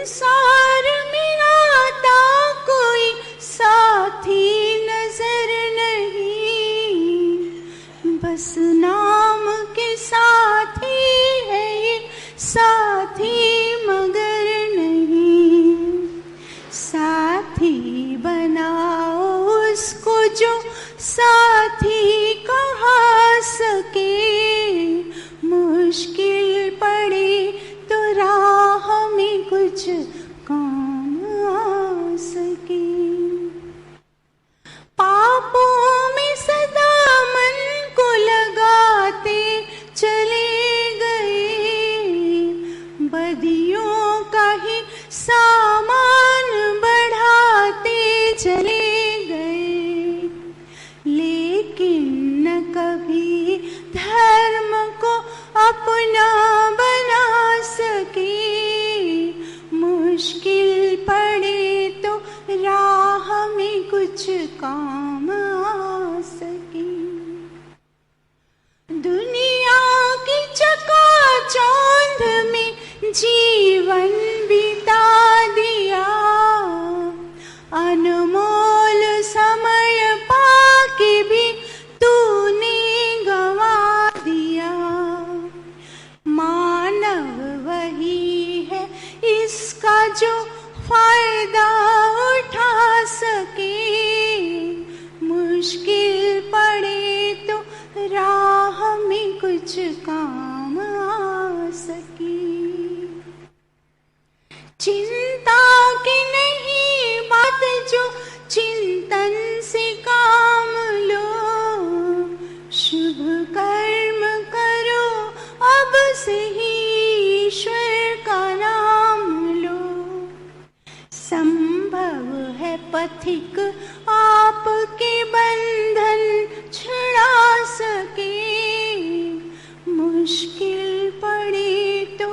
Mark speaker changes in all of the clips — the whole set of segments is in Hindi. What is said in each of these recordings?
Speaker 1: संसार में आता कोई साथी नजर नहीं, बस नाम के साथी है ये साथी मगर नहीं। साथी बनाओ उसको जो साथी कहा सके, मुश्किल पड़े तो राह में कुछ काम आ सके। पापों में सदा मन को लगाते चले गए, बदियों का ही सामान बढ़ाते चले गए, लेकिन न कभी धर्म को अपना बना सके। मुश्किल पड़े तो राह में कुछ काम आ सके। दुनिया की चकाचौंध में जीवन बिता दिया, अनमोल समय पाके भी तूने गवा दिया। मानव वही है इसका जो फायदा उठा सके। मुश्किल पड़े तो राह में कुछ काम आ सके। चिंता की नहीं बात जो चिंतन से काम लो, शुभ कर्म करो अब से ही ईश्वर का नाम लो। संभव है पथिक आपके बंधन छुड़ा सके। मुश्किल पड़े तो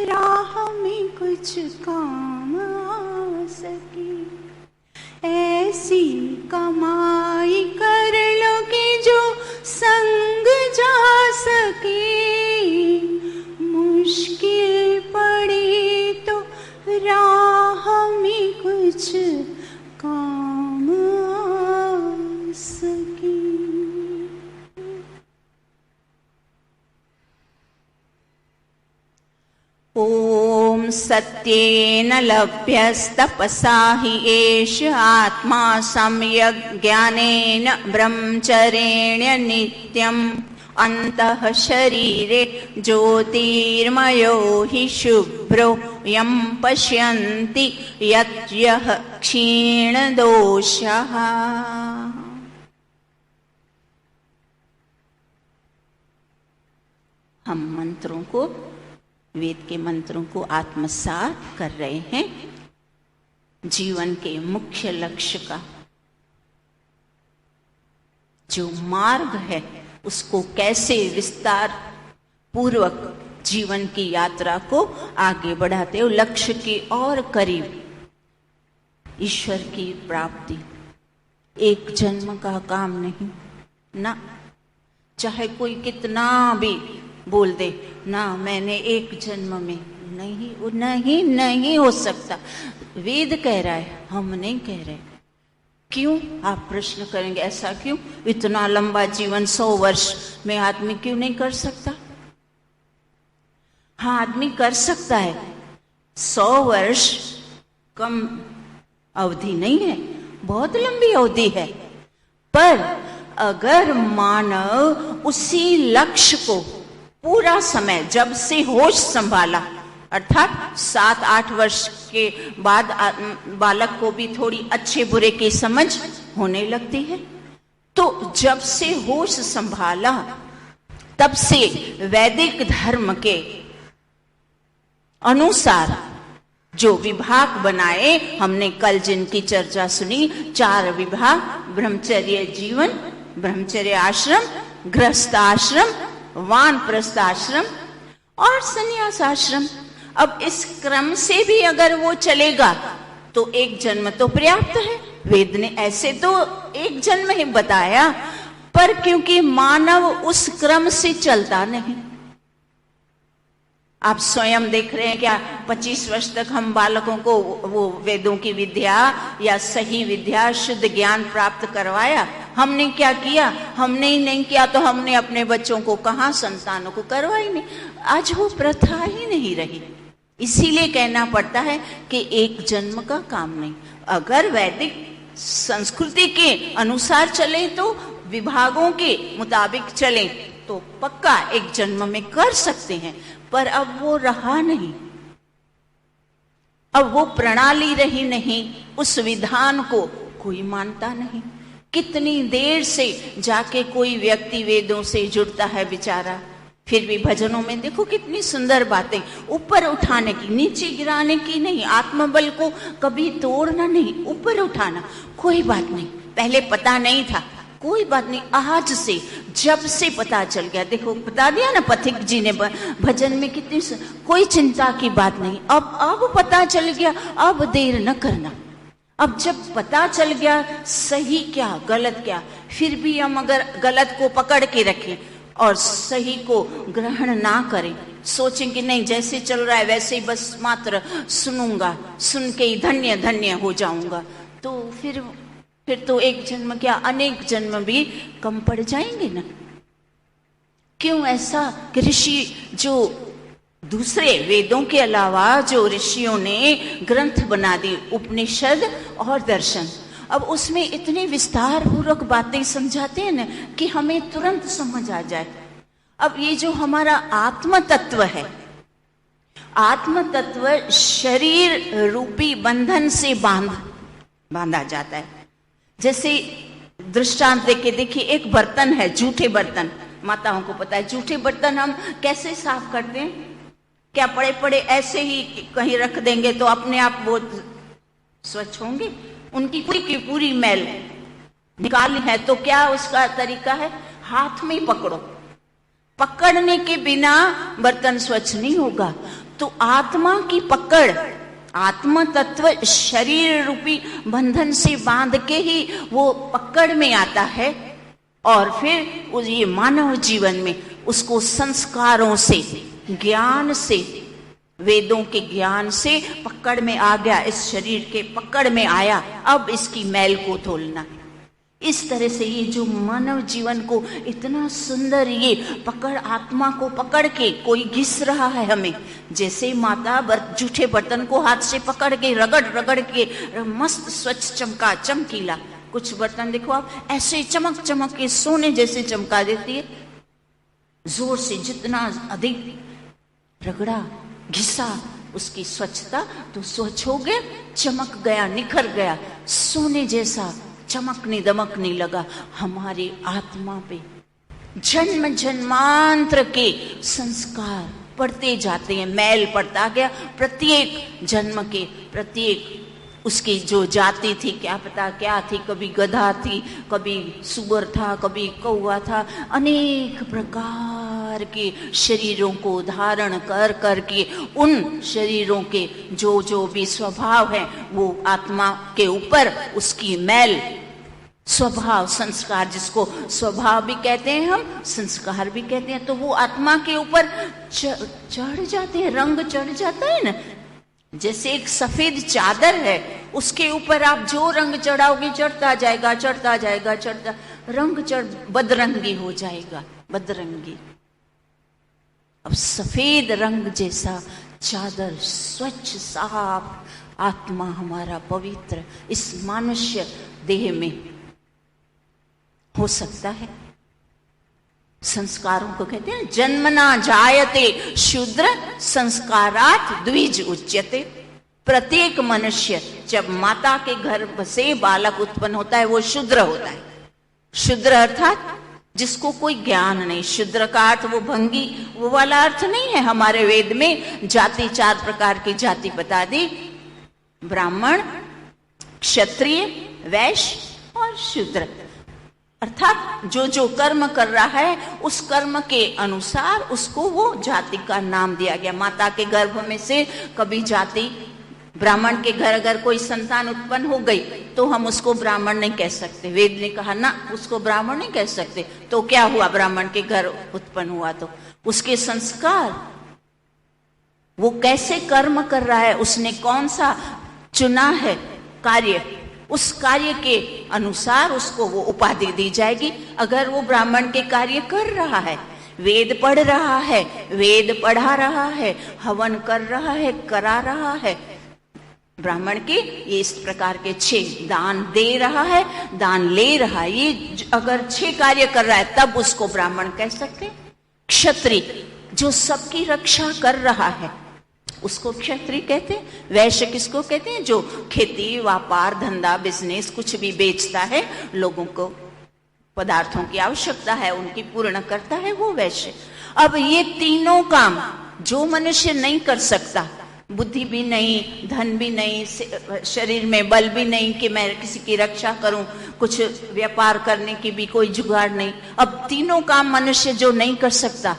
Speaker 1: राह में कुछ काम आ सके। ऐसी कमाई कर लो कि जो संग जा सके। मुश्किल पड़े तो राह में कुछ काम आ सके। ओम सत्येन लभ्यस्तपसा हि एष आत्मा सम्यक् ज्ञानेन ब्रह्मचर्येण नित्यम् अन्तः शरीरे ज्योतिर्मयो हि शुभ्रो यं पश्यन्ति यत् क्षीणदोषः। हम मंत्रों को, वेद के मंत्रों को आत्मसात कर रहे हैं। जीवन के मुख्य लक्ष्य का जो मार्ग है उसको कैसे विस्तार पूर्वक जीवन की यात्रा को आगे बढ़ाते हो, लक्ष्य के और करीब ईश्वर की प्राप्ति। एक जन्म का काम नहीं ना, चाहे कोई कितना भी बोल दे ना मैंने एक जन्म में, नहीं वो नहीं हो सकता। वेद कह रहा है, हम नहीं कह रहे। क्यों? आप प्रश्न करेंगे ऐसा क्यों? इतना लंबा जीवन 100 वर्ष में आदमी क्यों नहीं कर सकता? हाँ, आदमी कर सकता है। 100 वर्ष कम अवधि नहीं है, बहुत लंबी अवधि है। पर अगर मानव उसी लक्ष्य को पूरा समय, जब से होश संभाला, अर्थात 7-8 वर्ष के बाद बालक को भी थोड़ी अच्छे बुरे की समझ होने लगती है, तो जब से होश संभाला तब से वैदिक धर्म के अनुसार जो विभाग बनाए, हमने कल जिनकी चर्चा सुनी, 4 विभाग, ब्रह्मचर्य जीवन, ब्रह्मचर्य आश्रम, गृहस्थ आश्रम, वानप्रस्थ आश्रम और संन्यास आश्रम। अब इस क्रम से भी अगर वो चलेगा तो एक जन्म तो पर्याप्त है। वेद ने ऐसे तो एक जन्म ही बताया, पर क्योंकि मानव उस क्रम से चलता नहीं, आप स्वयं देख रहे हैं क्या 25 वर्ष तक हम बालकों को वो वेदों की विद्या या सही विद्या शुद्ध ज्ञान प्राप्त करवाया? हमने क्या किया? हमने ही नहीं किया तो हमने अपने बच्चों को कहाँ, संतानों को करवाई नहीं। आज वो प्रथा ही नहीं रही। इसीलिए कहना पड़ता है कि एक जन्म का काम नहीं। अगर वैदिक संस्कृति के अनुसार चले तो, विभागों के मुताबिक चले तो पक्का एक जन्म में कर सकते हैं, पर अब वो रहा नहीं, अब वो प्रणाली रही नहीं, उस विधान को कोई मानता नहीं। कितनी देर से जाके कोई व्यक्ति वेदों से जुड़ता है बेचारा, फिर भी भजनों में देखो कितनी सुंदर बातें, ऊपर उठाने की, नीचे गिराने की नहीं, आत्मबल को कभी तोड़ना नहीं, ऊपर उठाना। कोई बात नहीं, पहले पता नहीं था, कोई बात नहीं, आज से जब से पता चल गया, देखो बता दिया ना पथिक जी ने भजन में कितनी, कोई चिंता की बात नहीं। अब पता चल गया, अब देर न करना। अब जब पता चल गया सही क्या गलत क्या, फिर भी हम अगर गलत को पकड़ के रखें और सही को ग्रहण ना करें, सोचें कि नहीं जैसे चल रहा है वैसे ही बस मात्र सुनूंगा, सुन के ही धन्य धन्य हो जाऊंगा, तो फिर तो एक जन्म क्या अनेक जन्म भी कम पड़ जाएंगे ना। क्यों ऐसा कि ऋषि जो दूसरे वेदों के अलावा जो ऋषियों ने ग्रंथ बना दी, उपनिषद और दर्शन, अब उसमें इतने विस्तार पूर्वक बातें समझाते हैं ना कि हमें तुरंत समझ आ जाए। अब ये जो हमारा आत्म तत्व है, आत्म तत्व शरीर रूपी बंधन से बांधा जाता है। जैसे दृष्टांत देके देखिए, एक बर्तन है, जूठे बर्तन, माताओं को पता है जूठे बर्तन हम कैसे साफ करते हैं? क्या पड़े पड़े ऐसे ही कहीं रख देंगे तो अपने आप वो स्वच्छ होंगे? उनकी पूरी की पूरी मैल निकालनी है तो क्या उसका तरीका है? हाथ में पकड़ो, पकड़ने के बिना बर्तन स्वच्छ नहीं होगा। तो आत्मा की पकड़, आत्म तत्व शरीर रूपी बंधन से बांध के ही वो पकड़ में आता है, और फिर ये मानव जीवन में उसको संस्कारों से, ज्ञान से, वेदों के ज्ञान से पकड़ में आ गया, इस शरीर के पकड़ में आया, अब इसकी मैल को धोलना। इस तरह से ये जो मानव जीवन को इतना सुंदर ये पकड़, आत्मा को पकड़ के कोई घिस रहा है हमें, जैसे माता जूठे बर्तन को हाथ से पकड़ के रगड़ रगड़ के मस्त स्वच्छ चमका चमकीला, कुछ बर्तन देखो आप ऐसे चमक चमक के सोने जैसे चमका देती है, जोर से जितना अधिक रगड़ा घिसा उसकी स्वच्छता तो स्वच्छ हो गया, चमक गया, निखर गया, सोने जैसा चमकने दमकने लगा। हमारी आत्मा पे जन्म जन्मांतर के संस्कार पड़ते जाते हैं, मैल पड़ता गया, प्रत्येक जन्म के प्रत्येक उसकी जो जाति थी, क्या पता क्या थी, कभी गधा थी, कभी सुअर था, कभी कौवा था, अनेक प्रकार के शरीरों को धारण कर करके उन शरीरों के जो जो भी स्वभाव है वो आत्मा के ऊपर उसकी मैल, स्वभाव, संस्कार, जिसको स्वभाव भी कहते हैं हम, संस्कार भी कहते हैं, तो वो आत्मा के ऊपर चढ़ जाते हैं, रंग चढ़ जाता है ना। जैसे एक सफेद चादर है, उसके ऊपर आप जो रंग चढ़ाओगे चढ़ता जाएगा, चढ़ता जाएगा, चढ़ता, रंग चढ़ बदरंगी हो जाएगा, बदरंगी। अब सफेद रंग जैसा चादर, स्वच्छ साफ आत्मा हमारा पवित्र इस मनुष्य देह में हो सकता है। संस्कारों को कहते हैं जन्मना जायते शूद्र संस्कारात् द्विज उच्यते। प्रत्येक मनुष्य जब माता के गर्भ से बालक उत्पन्न होता है वो शूद्र होता है। शूद्र अर्थात जिसको कोई ज्ञान नहीं। शूद्र का अर्थ वो भंगी, वो वाला अर्थ नहीं है। हमारे वेद में जाति, 4 प्रकार की जाति बता दी, ब्राह्मण, क्षत्रिय, वैश्य और शूद्र। अर्थात जो जो कर्म कर रहा है उस कर्म के अनुसार उसको वो जाति का नाम दिया गया। माता के गर्भ में से कभी जाति, ब्राह्मण के घर अगर कोई संतान उत्पन्न हो गई तो हम उसको ब्राह्मण नहीं कह सकते। वेद ने कहा ना, उसको ब्राह्मण नहीं कह सकते। तो क्या हुआ, ब्राह्मण के घर उत्पन्न हुआ तो उसके संस्कार वो कैसे कर्म कर रहा है, उसने कौन सा चुना है कार्य, उस कार्य के अनुसार उसको वो उपाधि दी जाएगी। अगर वो ब्राह्मण के कार्य कर रहा है, वेद पढ़ रहा है, वेद पढ़ा रहा है, हवन कर रहा है, करा रहा है, ब्राह्मण के ये इस प्रकार के 6 दान दे रहा है, दान ले रहा है, ये अगर 6 कार्य कर रहा है तब उसको ब्राह्मण कह सकते हैं। क्षत्रिय जो सबकी रक्षा कर रहा है उसको क्षत्रिय कहते हैं। वैश्य किसको कहते हैं? जो खेती, व्यापार, धंधा, बिजनेस कुछ भी बेचता है, लोगों को पदार्थों की आवश्यकता है उनकी पूर्ण करता है, वो वैश्य। अब ये तीनों काम जो मनुष्य नहीं कर सकता, बुद्धि भी नहीं, धन भी नहीं, शरीर में बल भी नहीं कि मैं किसी की रक्षा करूं, कुछ व्यापार करने की भी कोई जुगाड़ नहीं, अब तीनों काम मनुष्य जो नहीं कर सकता,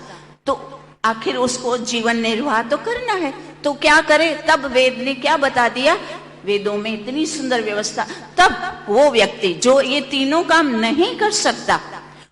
Speaker 1: तो आखिर उसको जीवन निर्वाह तो करना है, तो क्या करे? तब वेद ने क्या बता दिया, वेदों में इतनी सुंदर व्यवस्था। तब वो व्यक्ति जो ये तीनों काम नहीं कर सकता,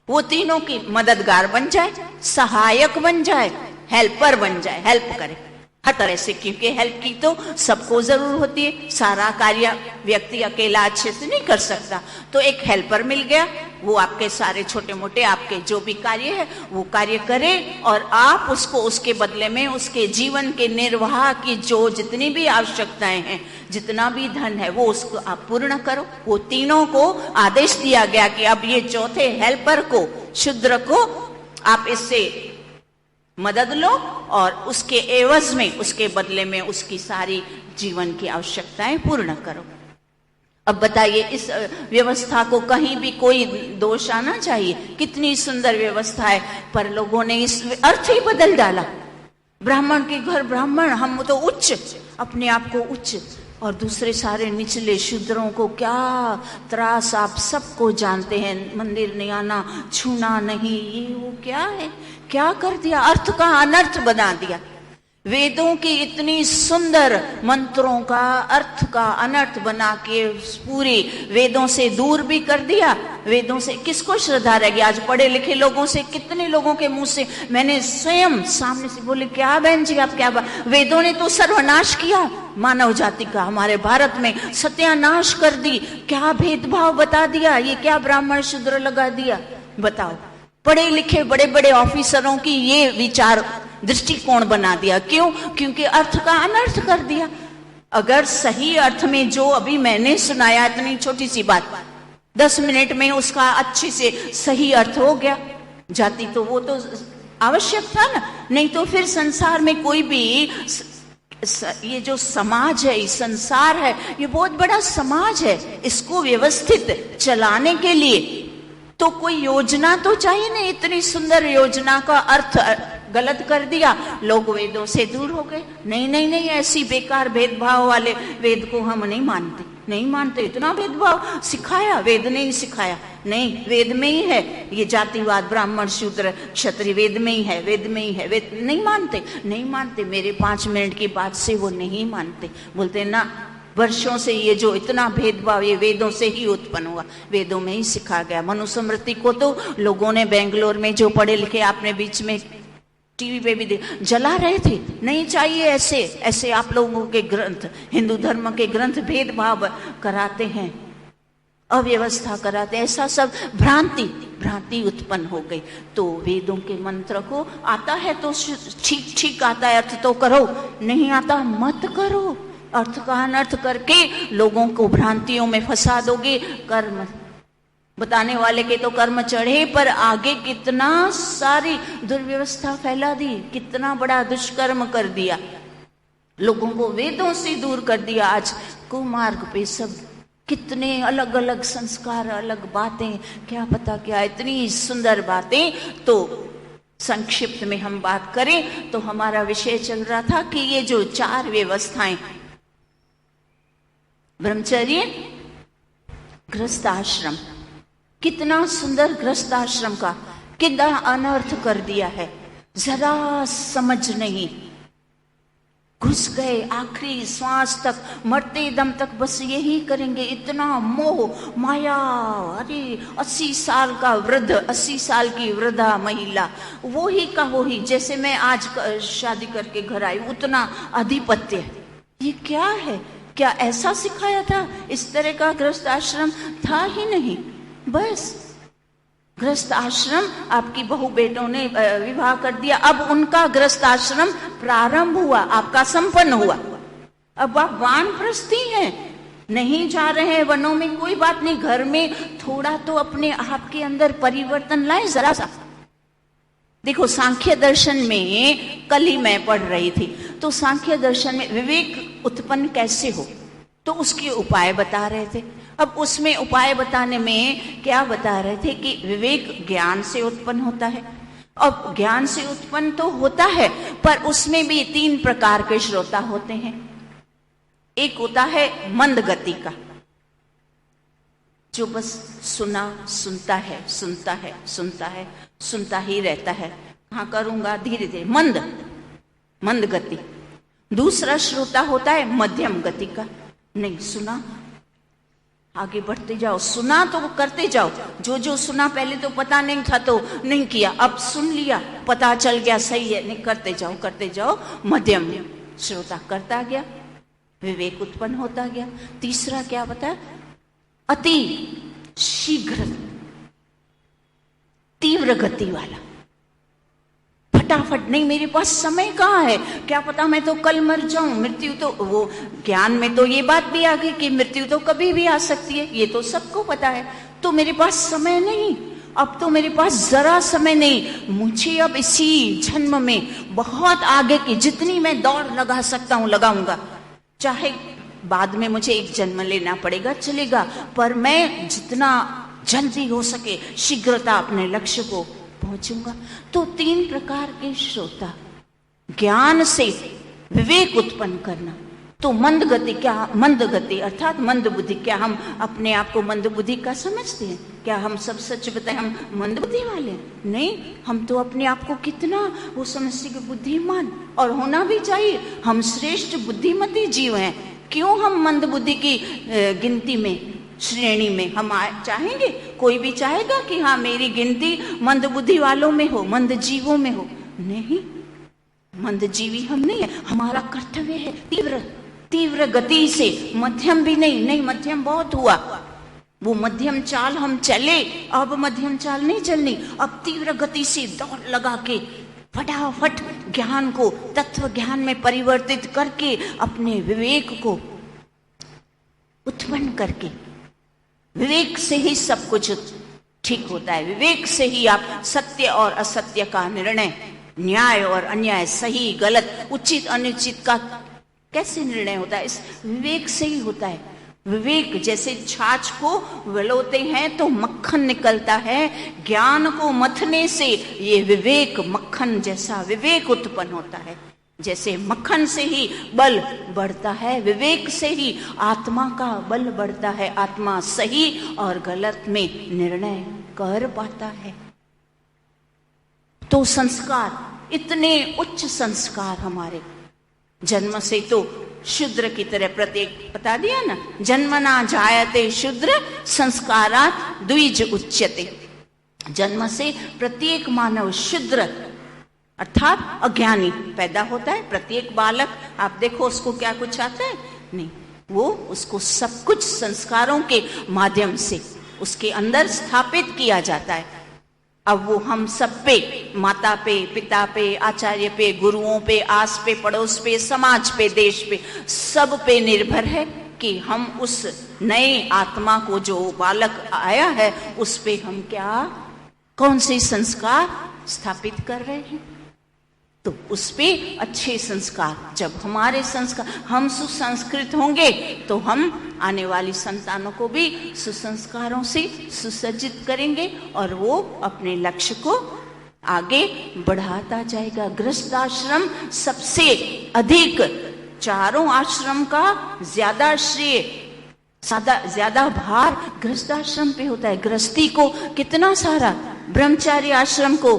Speaker 1: वो तीनों की मददगार बन जाए, सहायक बन जाए, हेल्पर बन जाए, हेल्प करे हर तरह से, क्योंकि हेल्प की तो सबको जरूर होती है, सारा कार्य व्यक्ति अकेला अच्छे से नहीं कर सकता, तो एक हेल्पर मिल गया, वो आपके सारे छोटे मोटे आपके जो भी कार्य है वो कार्य करे, और आप उसको उसके बदले में उसके जीवन के निर्वाह की जो जितनी भी आवश्यकताएं हैं, जितना भी धन है, वो उसको आप पूर्ण करो। वो तीनों को आदेश दिया गया कि अब ये चौथे हेल्पर को, शूद्र को, आप इससे मदद लो और उसके एवज में, उसके बदले में उसकी सारी जीवन की आवश्यकताएं पूर्ण करो। अब बताइए, इस व्यवस्था को कहीं भी कोई दोष आना चाहिए? कितनी सुंदर व्यवस्था है, पर लोगों ने इस अर्थ ही बदल डाला। ब्राह्मण के घर ब्राह्मण, हम तो उच्च, अपने आप को उच्च, और दूसरे सारे निचले शूद्रों को क्या त्रास, आप सबको जानते हैं, मंदिर नहीं आना, छूना नहीं, ये वो क्या है, क्या कर दिया, अर्थ का अनर्थ बना दिया। वेदों की इतनी सुंदर मंत्रों का अर्थ का अनर्थ बना के पूरे वेदों से दूर भी कर दिया। वेदों से किसको श्रद्धा रहेगी? आज पढ़े लिखे लोगों से, कितने लोगों के मुंह से मैंने स्वयं सामने से बोले, क्या बहन जी आप क्या वेदों ने तो सर्वनाश किया मानव जाति का, हमारे भारत में सत्यानाश कर दी, क्या भेदभाव बता दिया, ये क्या ब्राह्मण शूद्र लगा दिया। बताओ, पढ़े लिखे बड़े बड़े ऑफिसरों की ये विचार दृष्टिकोण बना दिया। क्यों? क्योंकि अर्थ का अनर्थ कर दिया। अगर सही अर्थ में जो अभी मैंने सुनाया, इतनी छोटी सी बात, 10 मिनट में उसका अच्छे से सही अर्थ हो गया, जाति तो वो तो आवश्यक था ना, नहीं तो फिर संसार में कोई भी, ये जो समाज है, संसार है, ये बहुत बड़ा समाज है, इसको व्यवस्थित चलाने के लिए तो कोई योजना तो चाहिए ना। इतनी सुंदर योजना का अर्थ गलत कर दिया, लोग वेदों से दूर हो गए। नहीं नहीं नहीं, ऐसी बेकार भेदभाव वाले वेद को हम नहीं मानते, नहीं मानते। इतना भेदभाव सिखाया, वेद ने ही सिखाया, नहीं वेद में ही है ये जातिवाद, ब्राह्मण शूद्र क्षत्रिय वेद में ही है, वेद में ही है, वेद नहीं मानते, नहीं मानते। मेरे 5 मिनट की बात से वो नहीं मानते, बोलते ना, वर्षों से ये जो इतना भेदभाव ये वेदों से ही उत्पन्न हुआ, वेदों में ही सिखा गया। मनुस्मृति को तो लोगों ने बेंगलोर में जो पढ़े लिखे, आपने बीच में टीवी पे भी जला रहे थे, नहीं चाहिए ऐसे ऐसे आप लोगों के ग्रंथ, हिंदू धर्म के ग्रंथ भेदभाव कराते हैं, अव्यवस्था कराते हैं, ऐसा सब भ्रांति उत्पन्न हो गई। तो वेदों के मंत्र को आता है तो ठीक ठीक आता है, अर्थ तो करो, नहीं आता मत करो, अर्थ का अनर्थ करके लोगों को भ्रांतियों में फंसा दोगे। कर्म बताने वाले के तो कर्म चढ़े, पर आगे कितना सारी दुर्व्यवस्था फैला दी, कितना बड़ा दुष्कर्म कर दिया, लोगों को वेदों से दूर कर दिया। आज कुमार्ग पे सब कितने अलग अलग संस्कार, अलग बातें, क्या पता क्या, इतनी सुंदर बातें। तो संक्षिप्त में हम बात करें तो हमारा विषय चल रहा था कि ये जो 4 व्यवस्थाएं, ब्रह्मचर्य, गृहस्थाश्रम, कितना सुंदर गृहस्थाश्रम का कितना अनर्थ कर दिया है, जरा समझ नहीं, घुस गए, आखिरी श्वास तक, मरते दम तक बस यही करेंगे। इतना मोह माया। अरे 80 साल का वृद्ध, 80 साल की वृद्धा महिला, वो ही का वो ही, जैसे मैं आज शादी करके घर आई, उतना आधिपत्य। ये क्या है? क्या ऐसा सिखाया था? इस तरह का गृहस्थ आश्रम था ही नहीं। बस गृहस्थ आश्रम, आपकी बहू बेटों ने विवाह कर दिया, अब उनका गृहस्थ आश्रम प्रारंभ हुआ, आपका संपन्न हुआ। अब आप वानप्रस्थी हैं, नहीं जा रहे हैं वनों में, कोई बात नहीं, घर में थोड़ा तो अपने आप के अंदर परिवर्तन लाए जरा सा। देखो सांख्य दर्शन में, कल ही मैं पढ़ रही थी, तो सांख्य दर्शन में विवेक उत्पन्न कैसे हो, तो उसके उपाय बता रहे थे। अब उसमें उपाय बताने में क्या बता रहे थे कि विवेक ज्ञान से उत्पन्न होता है। अब ज्ञान से उत्पन्न तो होता है, पर उसमें भी 3 प्रकार के श्रोता होते हैं। एक होता है मंद गति का, जो बस सुनता है, सुनता ही रहता है, हाँ करूंगा, धीरे धीरे, मंद गति। दूसरा श्रोता होता है मध्यम गति का, नहीं सुना, आगे बढ़ते जाओ, सुना तो करते जाओ, जो सुना पहले तो पता नहीं था तो नहीं किया, अब सुन लिया, पता चल गया, सही है, नहीं करते जाओ, मध्यम श्रोता करता गया, विवेक उत्पन्न होता गया। तीसरा क्या बताया? अति शीघ्र तीव्र गति वाला, फटाफट, नहीं मेरे पास समय कहाँ है, क्या पता मैं तो कल मर जाऊं, मृत्यु तो, वो ज्ञान में तो ये बात भी आ गई कि मृत्यु तो कभी भी आ सकती है, ये तो सबको पता है, तो मेरे पास समय नहीं, अब तो मेरे पास जरा समय नहीं, मुझे अब इसी जन्म में बहुत आगे की जितनी मैं दौड़ लगा सकता हूं लगाऊंगा, चाहे बाद में मुझे एक जन्म लेना पड़ेगा चलेगा, पर मैं जितना जल्दी हो सके शीघ्रता अपने लक्ष्य को पहुंचूंगा। तो 3 प्रकार के श्रोता, ज्ञान से विवेक उत्पन्न करना, तो मंद गति अर्थात मंद बुद्धि। क्या हम अपने आप को मंद बुद्धि का समझते हैं? क्या हम सब सच बताएं हम मंद बुद्धि वाले हैं? नहीं, हम तो अपने आप को कितना वो समझते कि बुद्धिमान, और होना भी चाहिए, हम श्रेष्ठ बुद्धिमती जीव हैं। क्यों हम मंद बुद्धि की गिनती में, श्रेणी में हम चाहेंगे? कोई भी चाहेगा कि हाँ मेरी गिनती मंद बुद्धि वालों में हो, मंद जीवों में हो? नहीं, मंद जीवी हम नहीं है। हमारा कर्तव्य है तीव्र गति से, मध्यम भी नहीं, मध्यम बहुत हुआ, वो मध्यम चाल हम चले, अब मध्यम चाल नहीं चलनी, अब तीव्र गति से दौड़ लगा के फटाफट ज्ञान को तत्व ज्ञान में परिवर्तित करके अपने विवेक को उत्पन्न करके, विवेक से ही सब कुछ ठीक होता है। विवेक से ही आप सत्य और असत्य का निर्णय, न्याय और अन्याय, सही गलत, उचित अनुचित का कैसे निर्णय होता है? इस विवेक से ही होता है। विवेक जैसे छाछ को विलोते हैं तो मक्खन निकलता है, ज्ञान को मथने से ये विवेक मक्खन जैसा विवेक उत्पन्न होता है। जैसे मक्खन से ही बल बढ़ता है, विवेक से ही आत्मा का बल बढ़ता है, आत्मा सही और गलत में निर्णय कर पाता है। तो संस्कार, इतने उच्च संस्कार हमारे, जन्म से तो शूद्र की तरह, प्रत्येक बता दिया ना, जन्मना जायते शूद्र संस्कारात् द्विज उच्यते। जन्म से प्रत्येक मानव शूद्र अर्थात अज्ञानी पैदा होता है। प्रत्येक बालक आप देखो उसको क्या कुछ आता है? नहीं, वो उसको सब कुछ संस्कारों के माध्यम से उसके अंदर स्थापित किया जाता है। अब वो हम सब पे, माता पे, पिता पे, आचार्य पे, गुरुओं पे, आस पे, पड़ोस पे, समाज पे, देश पे, सब पे निर्भर है कि हम उस नए आत्मा को जो बालक आया है उस पे हम क्या, कौन से संस्कार स्थापित कर रहे हैं। तो उस पे अच्छे संस्कार, जब हमारे संस्कार, हम सुसंस्कृत होंगे तो हम आने वाली संतानों को भी सुसंस्कारों से सुसज्जित करेंगे और वो अपने लक्ष्य को आगे बढ़ाता जाएगा। गृहस्थ आश्रम सबसे अधिक, चारों आश्रम का ज्यादा श्रेय, ज्यादा भार गृहस्थ आश्रम पे होता है। गृहस्थी को कितना सारा, ब्रह्मचारी आश्रम को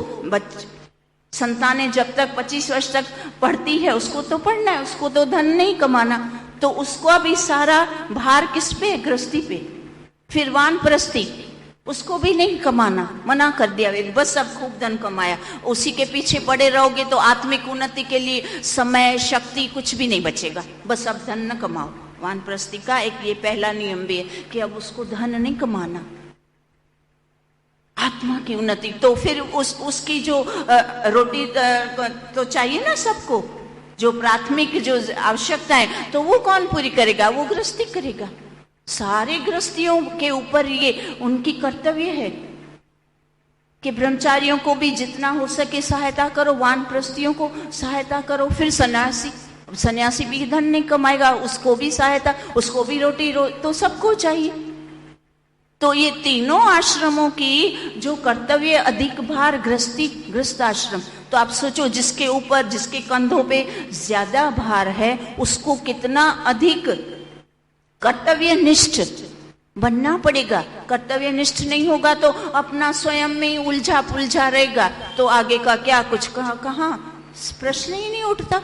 Speaker 1: संतानें जब तक 25 वर्ष तक पढ़ती है उसको तो पढ़ना है, उसको तो धन नहीं कमाना, तो उसको अभी सारा भार किस पे? गृहस्थी पे। फिर वानप्रस्थी, उसको भी नहीं कमाना, मना कर दिया, बस अब खूब धन कमाया, उसी के पीछे पड़े रहोगे तो आत्मिक उन्नति के लिए समय शक्ति कुछ भी नहीं बचेगा, बस अब धन न कमाओ। वानप्रस्थी का एक ये पहला नियम भी है कि अब उसको धन नहीं कमाना, आत्मा की उन्नति। तो फिर उसकी जो रोटी तो चाहिए ना सबको, जो प्राथमिक जो आवश्यकता है, तो वो कौन पूरी करेगा? वो गृहस्थी करेगा। सारे गृहस्थियों के ऊपर ये उनकी कर्तव्य है कि ब्रह्मचारियों को भी जितना हो सके सहायता करो, वानप्रस्थियों को सहायता करो। फिर सन्यासी भी धन नहीं कमाएगा, उसको भी सहायता, उसको भी रोटी तो सबको चाहिए। तो ये तीनों आश्रमों की जो कर्तव्य अधिक भार गृहस्थ आश्रम, तो आप सोचो जिसके ऊपर, जिसके कंधों पे ज्यादा भार है उसको कितना अधिक कर्तव्य निष्ठ बनना पड़ेगा। कर्तव्य निष्ठ नहीं होगा तो अपना स्वयं में उलझा पुलझा रहेगा, तो आगे का क्या कुछ कहाँ प्रश्न ही नहीं उठता।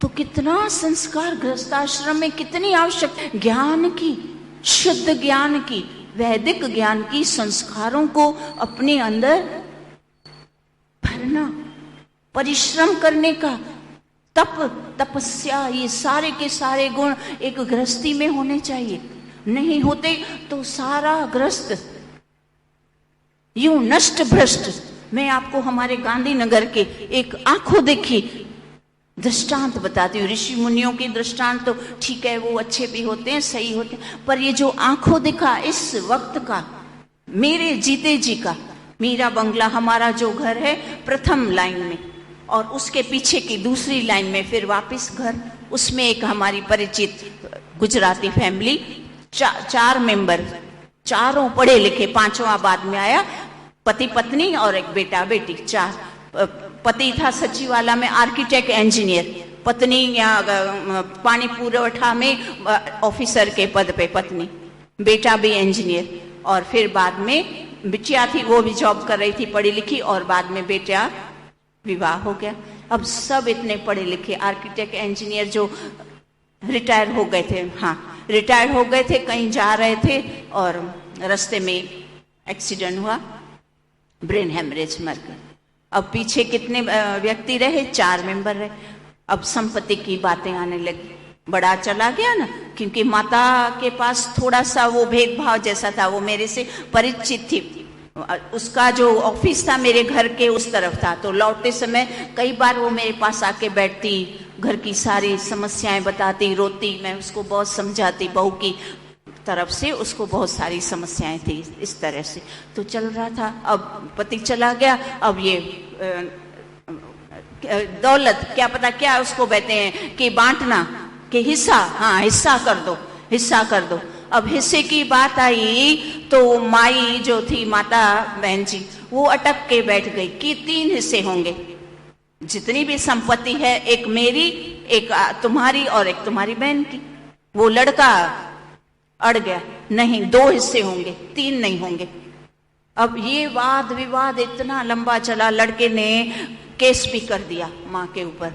Speaker 1: तो कितना संस्कार गृहस्थाश्रम में कितनी आवश्यक, ज्ञान की, शुद्ध ज्ञान की, वैदिक ज्ञान की, संस्कारों को अपने अंदर भरना, परिश्रम करने का, तपस्या, ये सारे के सारे गुण एक गृहस्थी में होने चाहिए। नहीं होते तो सारा गृहस्थ यूं नष्ट भ्रष्ट। मैं आपको हमारे गांधीनगर के एक आंखों देखी दृष्टांत बताती हूँ। ऋषि मुनियों के दृष्टांत तो ठीक है, वो अच्छे भी होते हैं, सही होते हैं, पर ये जो आंखों देखा इस वक्त का, मेरे जीते जी का, मेरा बंगला, हमारा जो घर है प्रथम लाइन में, और उसके पीछे की दूसरी लाइन में फिर वापस घर, उसमें एक हमारी परिचित गुजराती फैमिली, चार मेंबर, चारों पढ़े लिखे, पांचवा बाद में आया, पति पत्नी और एक बेटा बेटी, चार। पति था सचिवालय में आर्किटेक्ट इंजीनियर, पत्नी या पानी पुरवठा में ऑफिसर के पद पे पत्नी, बेटा भी इंजीनियर, और फिर बाद में बिटिया थी, वो भी जॉब कर रही थी पढ़ी लिखी, और बाद में बेटा विवाह हो गया। अब सब इतने पढ़े लिखे आर्किटेक्ट इंजीनियर जो रिटायर हो गए थे, हाँ रिटायर हो गए थे, कहीं जा रहे थे और रास्ते में एक्सीडेंट हुआ, ब्रेन हेमरेज, मर गए। अब पीछे कितने व्यक्ति रहे? 4 मेंबर रहे। अब संपत्ति की बातें आने लगी, बड़ा चला गया ना, क्योंकि माता के पास थोड़ा सा वो भेदभाव जैसा था, वो मेरे से परिचित थी, उसका जो ऑफिस था मेरे घर के उस तरफ था, तो लौटते समय कई बार वो मेरे पास आके बैठती, घर की सारी समस्याएं बताती, रोती, मैं उसको बहुत समझाती, बहू की तरफ से उसको बहुत सारी समस्याएं थी, इस तरह से तो चल रहा था। अब पति चला गया, अब ये दौलत, क्या पता क्या उसको कहते हैं कि बांटना, कि हिस्सा, हाँ हिस्सा कर दो, हिस्सा कर दो। अब हिस्से की बात आई तो माई जो थी, माता बहन जी, वो अटक के बैठ गई कि 3 हिस्से होंगे, जितनी भी संपत्ति है, एक मेरी, एक तुम्हारी और एक तुम्हारी बहन की। वो लड़का अड़ गया, नहीं 2 हिस्से होंगे, 3 नहीं होंगे। अब ये वाद विवाद इतना लंबा चला, लड़के ने केस भी कर दिया माँ के ऊपर।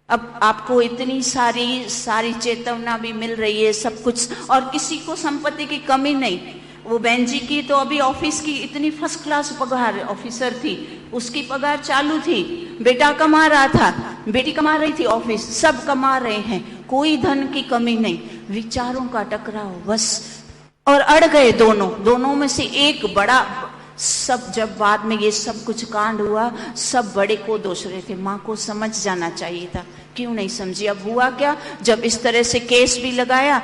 Speaker 1: अब आपको इतनी सारी चेतना भी मिल रही है, सब कुछ, और किसी को संपत्ति की कमी नहीं। वो बहन जी की तो अभी ऑफिस की इतनी फर्स्ट क्लास पगार, ऑफिसर थी, उसकी पगार चालू थी, बेटा कमा रहा था, बेटी कमा रही थी, ऑफिस सब कमा रहे हैं, कोई धन की कमी नहीं, विचारों का टकराव बस। और अड़ गए दोनों में से एक बड़ा, सब जब बाद में ये सब कुछ कांड हुआ, सब बड़े को दोष रहे थे, माँ को समझ जाना चाहिए था, क्यों नहीं समझी। अब हुआ क्या, जब इस तरह से केस भी लगाया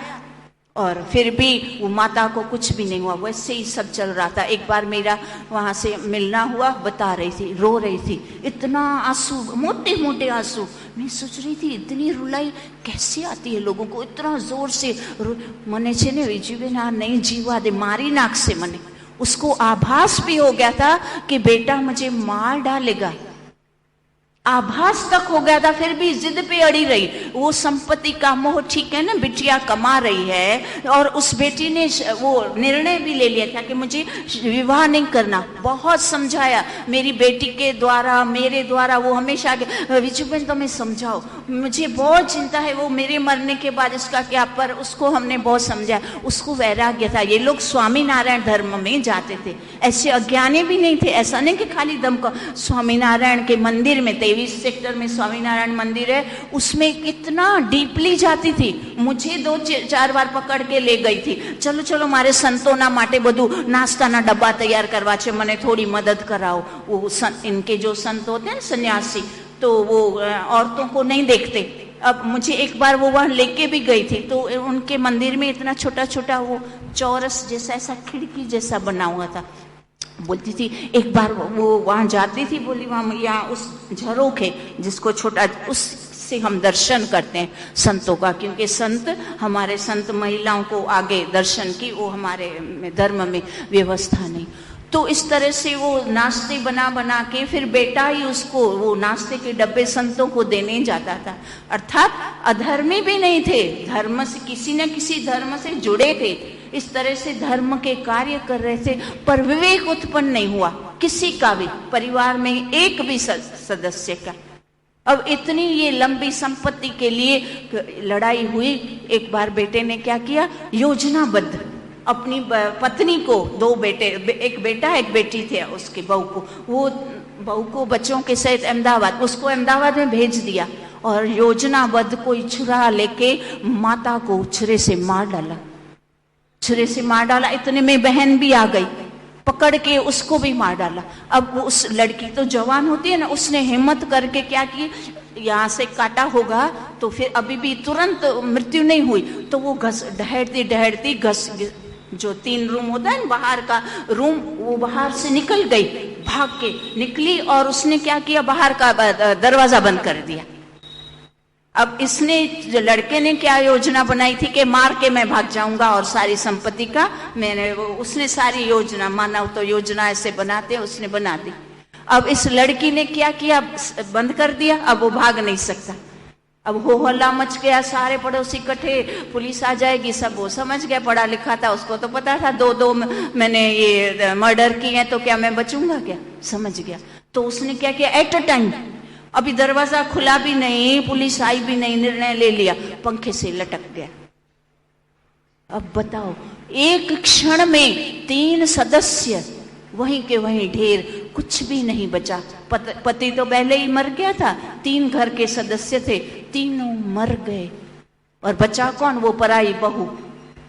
Speaker 1: और फिर भी वो माता को कुछ भी नहीं हुआ, वैसे ही सब चल रहा था। एक बार मेरा वहां से मिलना हुआ, बता रही थी, रो रही थी, इतना आंसू, मोटे मोटे आंसू। मैं सोच रही थी इतनी रुलाई कैसे आती है लोगों को, इतना जोर से मने छे ने जीवे नहीं जीवा दे, मारी नाक से मने। उसको आभास भी हो गया था कि बेटा मुझे मार डालेगा, आभास तक हो गया था, फिर भी जिद पे अड़ी रही। वो संपत्ति का मोह, ठीक है ना, बिटिया कमा रही है और उस बेटी ने वो निर्णय भी ले लिया था कि मुझे विवाह नहीं करना। बहुत समझाया मेरी बेटी के द्वारा, मेरे द्वारा, वो हमेशा विजू बहन तुम्हें समझाओ, मुझे बहुत चिंता है वो मेरे मरने के बाद इसका क्या। पर उसको हमने बहुत समझाया, उसको वैराग्य था। ये लोग स्वामीनारायण धर्म में जाते थे, ऐसे अज्ञानी भी नहीं थे। ऐसा नहीं कि खाली दम का स्वामीनारायण के मंदिर में 23 सेक्टर में स्वामीनारायण मंदिर है, उसमें कितना डीपली जाती थी। मुझे 2-4 बार पकड़ के ले गई थी, चलो चलो मारे संतोना माटे बधु नास्ताना डब्बा तैयार करवा छे, मने थोड़ी मदद कराओ। वो इनके जो संत होते हैं सन्यासी, तो वो औरतों को नहीं देखते। अब मुझे एक बार वो वहां लेके भी गई थी, तो उनके मंदिर में इतना छोटा छोटा वो चौरस जैसा, ऐसा खिड़की जैसा बना हुआ था। बोलती थी एक बार वो वहां जाती थी, बोली वहां यहाँ उस झरोख है जिसको छोटा, उससे हम दर्शन करते हैं संतों का, क्योंकि संत, हमारे संत महिलाओं को आगे दर्शन की वो हमारे धर्म में व्यवस्था नहीं। तो इस तरह से वो नाश्ते बना बना के, फिर बेटा ही उसको वो नाश्ते के डब्बे संतों को देने जाता था। अर्थात अधर्मी भी नहीं थे, धर्म से, किसी न किसी धर्म से जुड़े थे, इस तरह से धर्म के कार्य कर रहे थे। पर विवेक उत्पन्न नहीं हुआ किसी का भी, परिवार में एक भी सदस्य का। अब इतनी ये लंबी संपत्ति के लिए लड़ाई हुई। एक बार बेटे ने क्या किया, योजनाबद्ध अपनी पत्नी को, 2 बेटे, एक बेटा एक बेटी थे उसके बहू को, वो बहू को बच्चों के सहित अहमदाबाद, उसको अहमदाबाद में भेज दिया और योजनाबद्ध कोई छुरा लेके माता को छुरे से मार डाला, छुरे से मार डाला। इतने में बहन भी आ गई, पकड़ के उसको भी मार डाला। अब उस लड़की तो जवान होती है ना, उसने हिम्मत करके क्या की, यहाँ से काटा होगा तो फिर अभी भी तुरंत मृत्यु नहीं हुई, तो वो ढहरती ढहरती जो 3 रूम होता है ना बाहर का रूम, वो बाहर से निकल गई, भाग के निकली और उसने क्या किया, बाहर का दरवाजा बंद कर दिया। अब इसने, लड़के ने क्या योजना बनाई थी कि मार के मैं भाग जाऊंगा और सारी संपत्ति का उसने सारी योजना, मानव तो योजना ऐसे बनाते, उसने बना दी। अब इस लड़की ने क्या किया, बंद कर दिया, अब वो भाग नहीं सकता। अब हो हल्ला मच गया, सारे पड़ोसी इकट्ठे, पुलिस आ जाएगी, सब वो समझ गया, पढ़ा लिखा था, उसको तो पता था 2-2 मैंने ये मर्डर किए हैं, तो क्या मैं बचूंगा क्या, समझ गया। तो उसने क्या किया, एट अ टाइम, अभी दरवाजा खुला भी नहीं, पुलिस आई भी नहीं, निर्णय ले लिया, पंखे से लटक गया। अब बताओ, एक क्षण में 3 सदस्य वहीं के वहीं ढेर, कुछ भी नहीं बचा। पति तो पहले ही मर गया था, 3 घर के सदस्य थे, तीनों मर गए। और बचा कौन, वो पराई बहू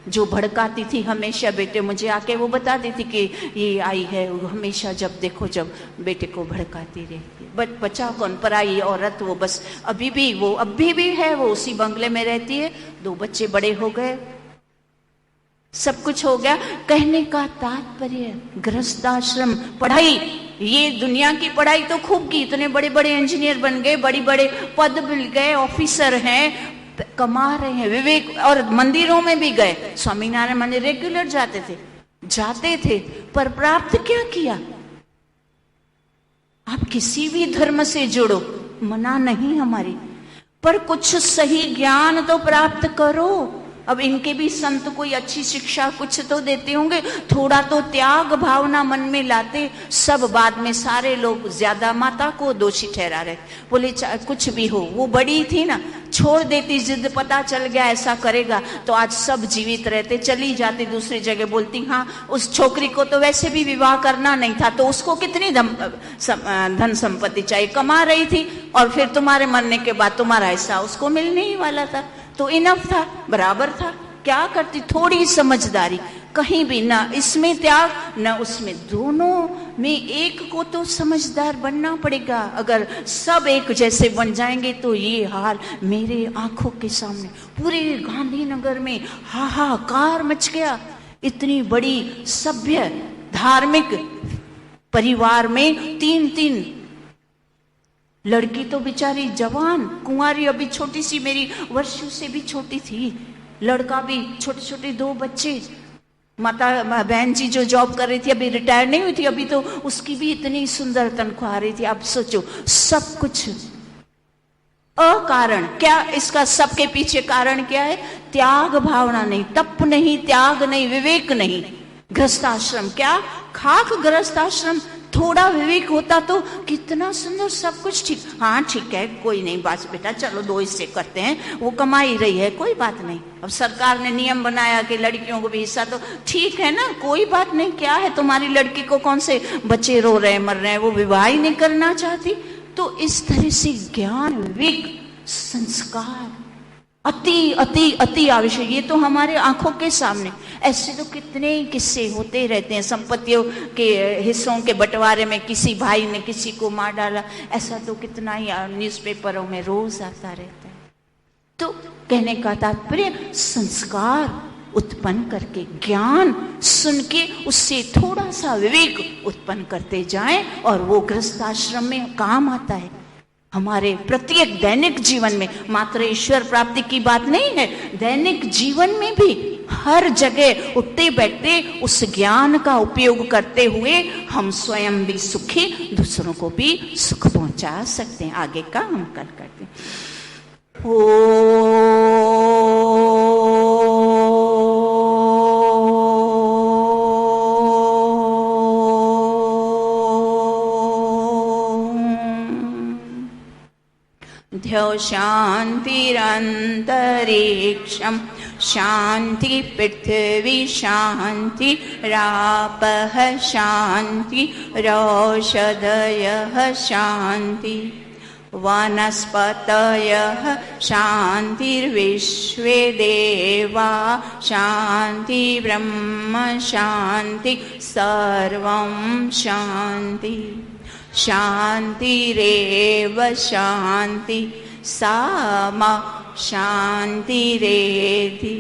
Speaker 1: जो भड़काती थी हमेशा। बेटे मुझे आके वो बताती थी कि ये आई है, वो हमेशा जब देखो जब बेटे को भड़काती रहती है। बचा कौन, पराई औरत। वो बस अभी भी, वो अभी भी है, वो उसी बंगले में रहती है, 2 बच्चे बड़े हो गए, सब कुछ हो गया। कहने का तात्पर्य, गृहस्थाश्रम, पढ़ाई, ये दुनिया की पढ़ाई तो खूब की, इतने बड़े बड़े इंजीनियर बन गए, बड़ी बड़े पद मिल गए, ऑफिसर हैं, कमा रहे हैं, विवेक, और मंदिरों में भी गए, स्वामीनारायण मंदिर रेगुलर जाते थे, पर प्राप्त क्या किया। आप किसी भी धर्म से जुड़ो, मना नहीं हमारी, पर कुछ सही ज्ञान तो प्राप्त करो। अब इनके भी संत कोई अच्छी शिक्षा कुछ तो देते होंगे, थोड़ा तो त्याग भावना मन में लाते। सब बाद में सारे लोग ज्यादा माता को दोषी ठहरा रहे, बोले कुछ भी हो, वो बड़ी थी ना, छोड़ देती जिद, पता चल गया ऐसा करेगा तो आज सब जीवित रहते, चली जाती दूसरी जगह, बोलती हाँ उस छोकरी को तो वैसे भी विवाह करना नहीं था, तो उसको कितनी धन संपत्ति चाहिए, कमा रही थी, और फिर तुम्हारे मरने के बाद तुम्हारा हिस्सा उसको मिलने ही वाला था, तो इनफ था, बराबर था। क्या करती, थोड़ी समझदारी, कहीं भी ना इसमें त्याग ना उसमें, दोनों में एक को तो समझदार बनना पड़ेगा। अगर सब एक जैसे बन जाएंगे तो ये हाल मेरे आंखों के सामने पूरे गांधीनगर में हाहाकार मच गया। इतनी बड़ी सभ्य धार्मिक परिवार में 3 लड़की तो बेचारी जवान कुंवारी, अभी छोटी सी, मेरी वर्षों से भी छोटी थी, लड़का भी छोटे छोटे 2 बच्चे, माता बहन जी जो जॉब कर रही थी अभी रिटायर नहीं हुई थी, अभी तो उसकी भी इतनी सुंदर तनख्वाह आ रही थी। आप सोचो, सब कुछ अकारण। क्या इसका सबके पीछे कारण क्या है? त्याग भावना नहीं, तप नहीं, त्याग नहीं, विवेक नहीं। गृहस्थाश्रम क्या, खाक गृहस्थाश्रम। थोड़ा विवेक होता तो कितना सुंदर सब कुछ ठीक। हाँ ठीक है, कोई नहीं, बस बेटा चलो 2 हिस्से करते हैं, वो कमा ही रही है, कोई बात नहीं। अब सरकार ने नियम बनाया कि लड़कियों को भी हिस्सा, तो ठीक है ना, कोई बात नहीं। क्या है, तुम्हारी लड़की को कौन से बच्चे रो रहे हैं, मर रहे हैं, वो विवाह ही नहीं करना चाहती। तो इस तरह से ज्ञान, विवेक, संस्कार अति अति अति आवश्यक। ये तो हमारे आंखों के सामने, ऐसे तो कितने किस्से होते रहते हैं। संपत्तियों के हिस्सों के बंटवारे में किसी भाई ने किसी को मार डाला, ऐसा तो कितना ही न्यूज़पेपरों में रोज आता रहता है। तो कहने का तात्पर्य, संस्कार उत्पन्न करके, ज्ञान सुन के उससे थोड़ा सा विवेक उत्पन्न करते जाएं, और वो गृहस्थाश्रम में काम आता है। हमारे प्रत्येक दैनिक जीवन में, मात्र ईश्वर प्राप्ति की बात नहीं है, दैनिक जीवन में भी हर जगह उठते बैठते उस ज्ञान का उपयोग करते हुए हम स्वयं भी सुखी, दूसरों को भी सुख पहुंचा सकते हैं। आगे का हम कल करते हैं। शांतिरंतरिक्षम शांति पृथ्वी शांति रापः शांति रौषधयः शांति वनस्पतयः शांतिर्विश्वे देवा शांति ब्रह्म शांति सर्वं शांति शांतिरेव शांति सामा शांतिरेधि।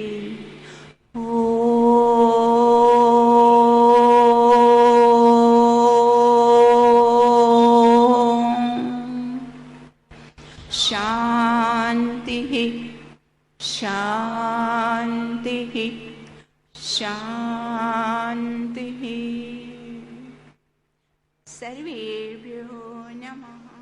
Speaker 1: शांति शांति शांति। सर्वेभ्यो नमः।